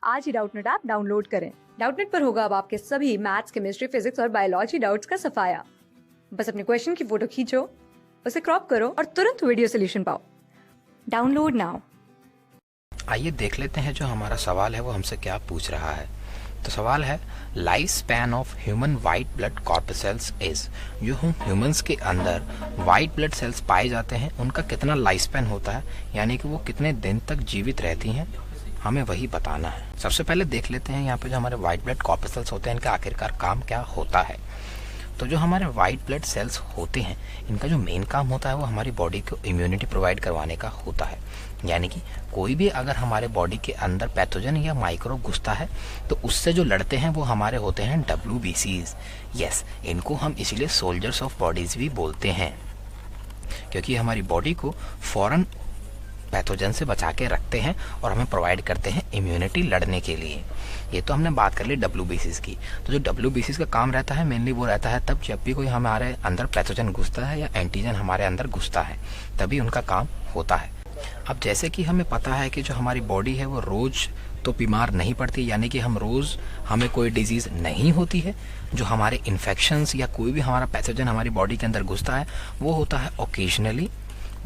आज ही Doubtnut app download करें। Doubtnut पर होगा अब आपके सभी मैथ्स, केमिस्ट्री, फिजिक्स और बायोलॉजी डाउट्स का सफाया। बस अपने क्वेश्चन की फोटो खींचो, उसे क्रॉप करो और तुरंत वीडियो सोल्यूशन पाओ। Download now. आइए देख लेते हैं जो हमारा सवाल है वो हमसे क्या पूछ रहा है। तो सवाल है, life span of human white blood corpuscles is. जो हम ह्यूमंस के अंदर वाइट ब्लड सेल्स पाए जाते हैं उनका कितना लाइफ स्पैन होता है, यानी कि वो कितने दिन तक जीवित रहती हैं, हमें वही बताना है। सबसे पहले देख लेते हैं यहाँ पे जो हमारे वाइट ब्लड कॉर्पसेल्स होते हैं इनका आखिरकार काम क्या होता है। तो जो हमारे वाइट ब्लड सेल्स होते हैं इनका जो मेन काम होता है वो हमारी बॉडी को इम्यूनिटी प्रोवाइड करवाने का होता है। यानी कि कोई भी अगर हमारे बॉडी के अंदर पैथोजन या माइक्रोब घुसता है तो उससे जो लड़ते हैं वो हमारे होते हैं WBCs। यस, इनको हम इसीलिए सोल्जर्स ऑफ बॉडीज भी बोलते हैं, क्योंकि हमारी बॉडी को फौरन पैथोजन से बचा के रखते हैं और हमें प्रोवाइड करते हैं इम्यूनिटी लड़ने के लिए। ये तो हमने बात कर ली WBCs की। तो जो WBCs का काम रहता है मेनली वो रहता है तब जब भी कोई हमारे अंदर पैथोजन घुसता है या एंटीजन हमारे अंदर घुसता है तभी उनका काम होता है। अब जैसे कि हमें पता है कि जो हमारी बॉडी है वो रोज़ तो बीमार नहीं पड़ती, यानी कि हम रोज़ हमें कोई डिजीज़ नहीं होती है। जो हमारे इन्फेक्शंस या कोई भी हमारा पैथोजन हमारी बॉडी के अंदर घुसता है वो होता है ओकेजनली,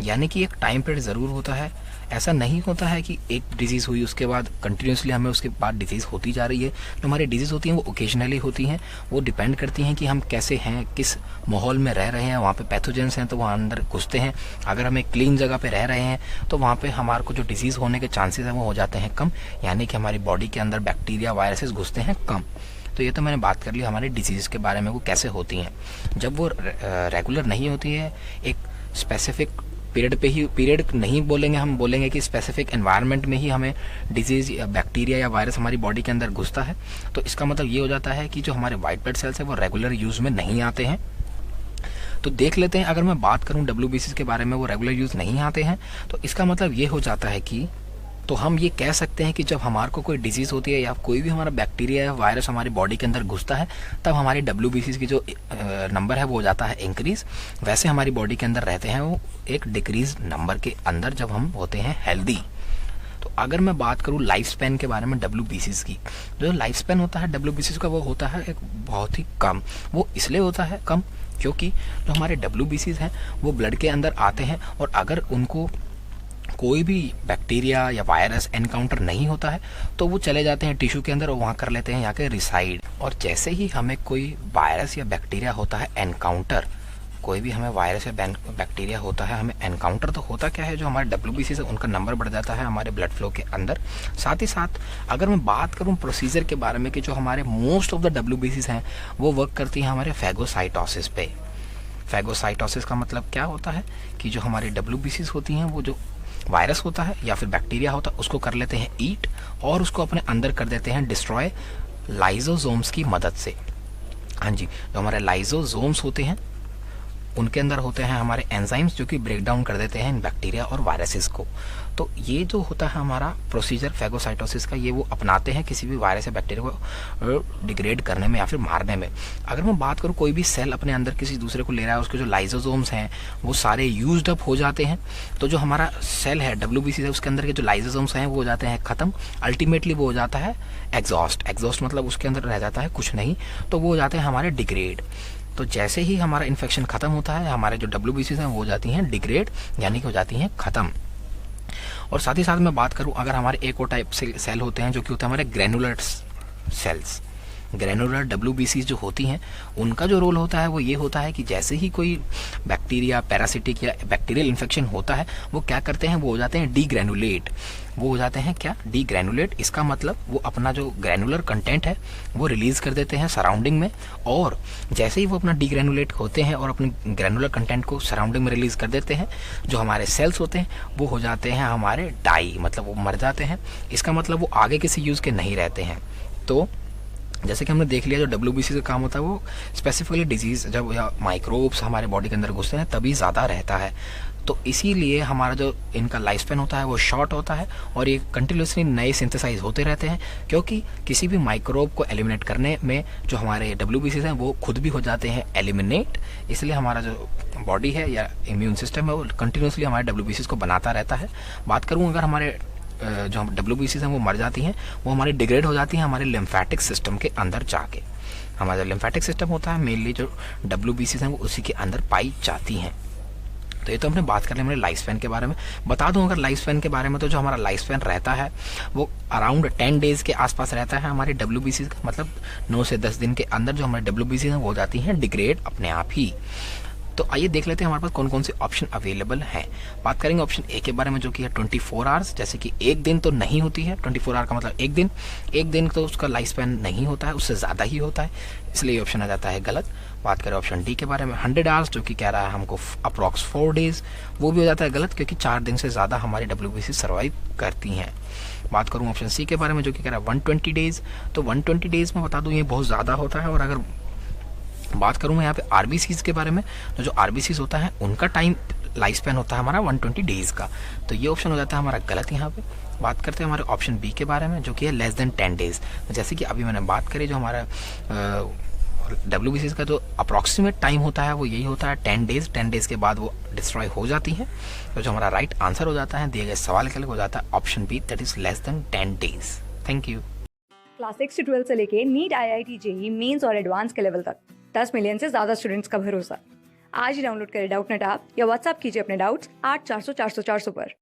यानी कि एक टाइम पीरियड ज़रूर होता है। ऐसा नहीं होता है कि एक डिजीज़ हुई उसके बाद कंटिन्यूसली हमें उसके बाद डिजीज़ होती जा रही है। जो हमारी डिजीज़ होती हैं वो ओकेजनली होती हैं, वो डिपेंड करती हैं कि हम कैसे हैं, किस माहौल में रह रहे हैं। वहाँ पे पैथोजेंस हैं तो वहाँ अंदर घुसते हैं। अगर हम एक क्लीन जगह पे रह रहे हैं तो वहाँ पे हमारे को जो डिजीज़ होने के चांसेस हैं वो हो जाते हैं कम, यानी कि हमारी बॉडी के अंदर बैक्टीरिया वायरसेस घुसते हैं कम। तो ये तो मैंने बात कर ली हमारी डिजीज़ के बारे में, वो कैसे होती हैं। जब वो रेगुलर नहीं होती है, एक स्पेसिफिक पीरियड नहीं बोलेंगे, हम बोलेंगे कि स्पेसिफिक एनवायरनमेंट में ही हमें डिजीज़ या बैक्टीरिया या वायरस हमारी बॉडी के अंदर घुसता है, तो इसका मतलब ये हो जाता है कि जो हमारे वाइट ब्लड सेल्स है वो रेगुलर यूज़ में नहीं आते हैं। तो देख लेते हैं, अगर मैं बात करूं WBCs के बारे में वो रेगुलर यूज़ नहीं आते हैं तो इसका मतलब ये हो जाता है कि तो हम ये कह सकते हैं कि जब हमारे को कोई डिजीज़ होती है या कोई भी हमारा बैक्टीरिया या वायरस हमारी बॉडी के अंदर घुसता है तब हमारी WBCs की जो नंबर है वो हो जाता है इंक्रीज़। वैसे हमारी बॉडी के अंदर रहते हैं वो एक डिक्रीज नंबर के अंदर जब हम होते हैं हेल्दी। तो अगर मैं बात करूँ लाइफ स्पैन के बारे में WBCs की, जो लाइफ स्पैन होता है WBCs का वो होता है एक बहुत ही कम। वो इसलिए होता है कम क्योंकि जो हमारे WBCs हैं वो ब्लड के अंदर आते हैं और अगर उनको कोई भी बैक्टीरिया या वायरस एनकाउंटर नहीं होता है तो वो चले जाते हैं टिश्यू के अंदर और वहाँ कर लेते हैं यहाँ के रिसाइड। और जैसे ही हमें कोई वायरस या बैक्टीरिया होता है एनकाउंटर, कोई भी हमें वायरस या बैक्टीरिया होता है हमें एनकाउंटर, तो होता क्या है जो हमारे WBCs है उनका नंबर बढ़ जाता है हमारे ब्लड फ्लो के अंदर। साथ ही साथ अगर मैं बात करूँ प्रोसीजर के बारे में कि जो हमारे मोस्ट ऑफ द WBCs हैं वो वर्क करती हैं हमारे फैगोसाइटोसिस पे। फैगोसाइटोसिस का मतलब क्या होता है कि जो हमारी WBCs होती हैं वो जो वायरस होता है या फिर बैक्टीरिया होता है उसको कर लेते हैं ईट और उसको अपने अंदर कर देते हैं डिस्ट्रॉय लाइजोसोम्स की मदद से। हाँ जी, जो हमारे लाइजोसोम्स होते हैं उनके अंदर होते हैं हमारे एंजाइम्स जो कि ब्रेक डाउन कर देते हैं इन बैक्टीरिया और वायरसेस को। तो ये जो होता है हमारा प्रोसीजर फैगोसाइटोसिस का, ये वो अपनाते हैं किसी भी वायरस या बैक्टीरिया को डिग्रेड करने में या फिर मारने में। अगर मैं बात करूँ कोई भी सेल अपने अंदर किसी दूसरे को ले रहा है, उसके जो लाइजोसोम्स हैं वो सारे यूज्ड अप हो जाते हैं, तो जो हमारा सेल है WBC है उसके अंदर के जो लाइजोसोम्स हैं वो हो जाते हैं ख़त्म। अल्टीमेटली वो हो जाता है एग्जॉस्ट मतलब उसके अंदर रह जाता है कुछ नहीं, तो वो हो जाते हैं हमारे डिग्रेड। तो जैसे ही हमारा इन्फेक्शन खत्म होता है हमारे जो WBCs हैं वो हो जाती हैं डिग्रेड, यानी कि हो जाती हैं ख़त्म। और साथ ही साथ मैं बात करूं अगर हमारे एक और टाइप से सेल होते हैं जो कि होते हैं हमारे ग्रैनुलर सेल्स। ग्रैनुलर WBCs जो होती हैं उनका जो रोल होता है वो ये होता है कि जैसे ही कोई बैक्टीरिया पैरासिटिक या बैक्टीरियल इन्फेक्शन होता है वो क्या करते हैं, वो हो जाते हैं डीग्रैनुलेट। वो हो जाते हैं क्या, डीग्रैनुलेट। इसका मतलब वो अपना जो ग्रैनुलर कंटेंट है वो रिलीज कर देते हैं सराउंडिंग में, और जैसे ही वो अपना डीग्रैनुलेट होते हैं और अपने ग्रैनुलर कंटेंट को सराउंडिंग में रिलीज कर देते हैं, जो हमारे सेल्स होते हैं वो हो जाते हैं हमारे डाई, मतलब वो मर जाते हैं। इसका मतलब वो आगे किसी यूज़ के नहीं रहते हैं। तो जैसे कि हमने देख लिया जो WBC का काम होता है वो स्पेसिफिकली डिजीज़ जब या माइक्रोब्स हमारे बॉडी के अंदर घुसते हैं तभी ज़्यादा रहता है। तो इसीलिए हमारा जो इनका लाइफ स्पैन होता है वो शॉर्ट होता है और ये कंटिन्यूसली नए सिंथेसाइज होते रहते हैं, क्योंकि किसी भी माइक्रोब को एलिमिनेट करने में जो हमारे WBCs हैं वो खुद भी हो जाते हैं एलिमिनेट। इसलिए हमारा जो बॉडी है या इम्यून सिस्टम है वो कंटिन्यूसली हमारे WBCs को बनाता रहता है। बात करूँ अगर हमारे जो हम WBCs हैं वो मर जाती हैं, वो हमारी डिग्रेड हो जाती हैं हमारे लिम्फेटिक सिस्टम के अंदर जाके। हमारा लिम्फेटिक सिस्टम होता है मेनली, जो WBCs हैं वो उसी के अंदर पाई जाती हैं। तो ये तो हमने बात कर ली हमारे लाइफ स्पैन के बारे में। बता दूं अगर लाइफ स्पैन के बारे में, तो जो हमारा लाइफ स्पैन रहता है वो अराउंड 10 डेज़ के आसपास रहता है हमारे WBCs का, मतलब 9 से 10 दिन के अंदर जो हमारे WBCs हैं वो हो जाती हैं डिग्रेड अपने आप ही। तो आइए देख लेते हैं हमारे पास कौन कौन से ऑप्शन अवेलेबल हैं। बात करेंगे ऑप्शन ए के बारे में, जो कि है 24 आवर्स। जैसे कि एक दिन तो नहीं होती है, 24 आवर का मतलब एक दिन तो उसका लाइफ स्पैन नहीं होता है, उससे ज़्यादा ही होता है, इसलिए ऑप्शन आ जाता है गलत। बात करें ऑप्शन डी के बारे में, 100 आवर्स, जो कि कह रहा है हमको अप्रॉक्स 4 डेज़, वो भी हो जाता है गलत, क्योंकि 4 दिन से ज़्यादा हमारी WBC सर्वाइव करती हैं। बात करूँ ऑप्शन सी के बारे में, जो कि कह रहा है 120 डेज़, तो 120 डेज़ में बता दूँ ये बहुत ज़्यादा होता है। और अगर बात करूँ मैं यहाँ पे RBCs के बारे में, तो जो RBCs होता है उनका टाइम लाइफ स्पैन होता है हमारा 120 डेज़ का, तो ये ऑप्शन हो जाता है हमारा गलत यहाँ पे। बात करते हैं हमारे ऑप्शन बी के बारे में, जो कि है लेस देन 10 डेज़। जैसे कि अभी मैंने बात करी, जो हमारा WBCs का जो अप्रॉक्सीमेट टाइम होता है वो यही होता है 10 डेज़। 10 डेज़ के बाद वो डिस्ट्रॉय हो जाती है। तो जो हमारा राइट आंसर हो जाता है दिए गए सवाल के लिए हो जाता है option B, that is less than 10 days. Thank you. Class 6 से 12 से लेके नीट, IIT, JEE मेंस और एडवांस के लेवल तक 10 मिलियन से ज्यादा स्टूडेंट्स का भरोसा। आज ही डाउनलोड करें डाउटनेट ऐप या व्हाट्सएप कीजिए अपने डाउट्स 8400 400 400 पर।